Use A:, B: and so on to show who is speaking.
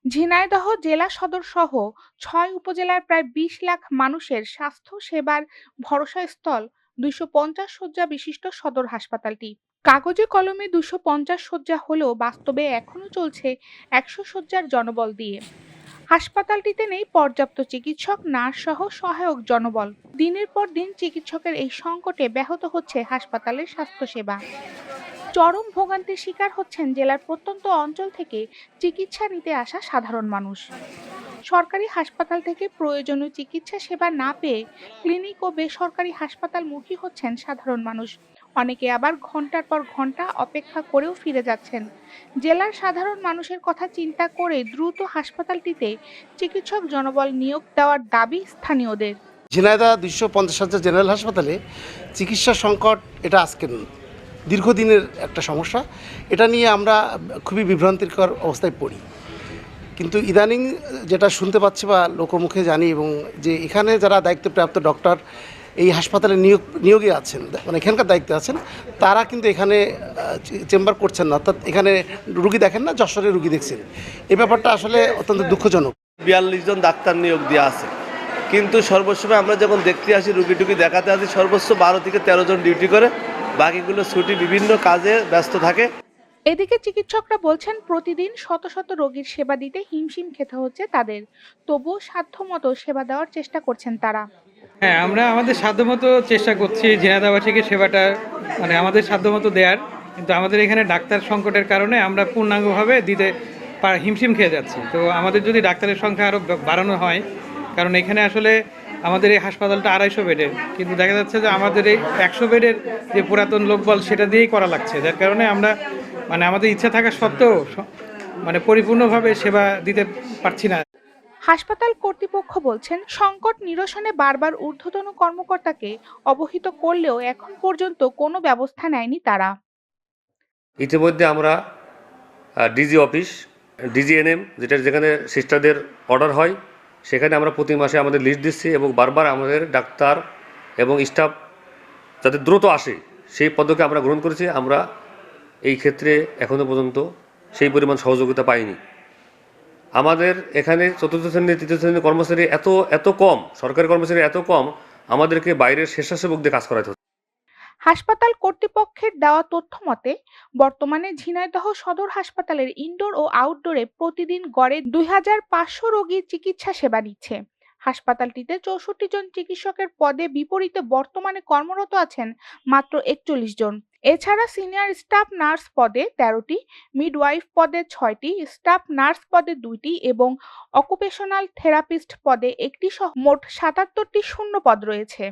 A: ঝিনাইদহ জেলা সদর সহ ৬ উপজেলার প্রায় ২০ লাখ মানুষের স্বাস্থ্য সেবার ভরসাস্থল ২৫০ শয্যা বিশিষ্ট সদর হাসপাতালটি। কাগজে কলমে ২৫০ শয্যা হলেও বাস্তবে এখনো চলছে ১০০ শয্যার জনবল দিয়ে। হাসপাতালটিতে নেই পর্যাপ্ত চিকিৎসক, নার্স সহ সহায়ক জনবল। দিনের পর দিন চিকিৎসকের এই সংকটে ব্যাহত হচ্ছে হাসপাতালের স্বাস্থ্যসেবা। চরম ভোগান্তির শিকার হচ্ছেন জেলার প্রত্যন্ত অঞ্চল থেকে চিকিৎসা নিতে আসা সাধারণ মানুষ। সরকারি হাসপাতাল থেকে প্রয়োজনীয় চিকিৎসা সেবা না পেয়ে ক্লিনিক ও বেসরকারি হাসপাতালমুখী হচ্ছেন সাধারণ মানুষ। অনেকে আবার ঘন্টার পর ঘন্টা অপেক্ষা করেও ফিরে যাচ্ছেন। জেলার সাধারণ মানুষের কথা চিন্তা করে দ্রুত হাসপাতালটিতে চিকিৎসক জনবল নিয়োগ দেওয়ার দাবি স্থানীয়দের।
B: ঝিনাইদহ ২৫০ শয্যা জেনারেল হাসপাতালে চিকিৎসা সংকট এটা আজকের নয়, দীর্ঘদিনের একটা সমস্যা। এটা নিয়ে আমরা খুবই বিভ্রান্তিকর অবস্থায় পড়ি, কিন্তু ইদানিং যেটা শুনতে পাচ্ছি বা লোকমুখে জানি, এবং যে এখানে যারা দায়িত্বপ্রাপ্ত ডক্টর এই হাসপাতালে নিয়োগে আছেন, মানে এখানকার দায়িত্বে আছেন, তারা কিন্তু এখানে চেম্বার করছেন না, অর্থাৎ এখানে রুগী দেখেন না, যশোরে রুগী দেখছেন। এই ব্যাপারটা আসলে অত্যন্ত দুঃখজনক।
C: ৪২ জন ডাক্তার নিয়োগ দেওয়া আছে, কিন্তু সর্বসময় আমরা যখন দেখতে আসি, রুগী টুগি দেখাতে আসি, সর্বোচ্চ ১২ থেকে ১৩ জন ডিউটি করে, বাকিগুলো ছুটি, বিভিন্ন কাজে ব্যস্ত থাকে।
A: এদিকে চিকিৎসকরা বলছেন প্রতিদিন শত শত রোগীর সেবা দিতে হিমশিম খেতে হচ্ছে তাদের। তবুও সাধ্যমতো সেবা দেওয়ার চেষ্টা করছেন তারা।
D: হ্যাঁ, আমরা আমাদের সাধ্যমতো চেষ্টা করছি ঝিনাইদহবাসীকে সেবাটা আমাদের সাধ্যমতো দেওয়ার, কিন্তু আমাদের এখানে ডাক্তার সংকটের কারণে আমরা পূর্ণাঙ্গভাবে দিতে হিমশিম খেয়ে যাচ্ছি। তো আমাদের যদি ডাক্তারের সংখ্যা আরও বাড়ানো হয়, কারণ এখানে আসলে আমাদের এই হাসপাতালটা ২৫০ বেডের, কিন্তু দেখা যাচ্ছে যে আমাদের এই ১০০ বেডের যে পুরাতন লোকবল সেটা দিয়েই করা লাগছে, যার কারণে আমরা আমাদের ইচ্ছা থাকা সত্ত্বেও পরিপূর্ণভাবে সেবা দিতে পারছি না।
A: হাসপাতাল কর্তৃপক্ষ বলছেন সংকট নিরসনে বারবার ঊর্ধ্বতন কর্মকর্তাকে অবহিত করলেও এখন পর্যন্ত কোনো ব্যবস্থা নেয়নি তারা।
E: ইতিমধ্যে আমরা ডিজি অফিস, ডিজিএনএম, যেখানে সিস্টারদের অর্ডার হয়, সেখানে আমরা প্রতি মাসে আমাদের লিস্ট দিচ্ছি এবং বারবার আমাদের ডাক্তার এবং স্টাফ যাতে দ্রুত আসে সেই পদক্ষেপ আমরা গ্রহণ করেছি। আমরা এই ক্ষেত্রে এখনও পর্যন্ত সেই পরিমাণ সহযোগিতা পাইনি। আমাদের এখানে চতুর্থ শ্রেণী, তৃতীয় শ্রেণীর কর্মচারী এত কম, সরকারি কর্মচারী এত কম, আমাদেরকে বাইরের স্বেচ্ছাসেবক দিয়ে কাজ করাতে হচ্ছে।
A: হাসপাতাল কর্তৃপক্ষের দেওয়া তথ্য মতে বর্তমানে ঝিনাইদহ সদর হাসপাতালের ইনডোর ও আউটডোরে প্রতিদিন গড়ে ২৫০০ রোগী চিকিৎসা সেবা নিচ্ছে। হাসপাতালটিতে ৬৪ জন চিকিৎসকের পদে বিপরীতে বর্তমানে কর্মরত আছেন মাত্র ৪১ জন। এছাড়া সিনিয়র স্টাফ নার্স পদে ১৩টি, মিডওয়াইফ পদে ৬টি, স্টাফ নার্স পদে ২টি এবং অকুপেশনাল থেরাপিস্ট পদে ১টি সহ মোট ৭৭টি শূন্য পদ রয়েছে।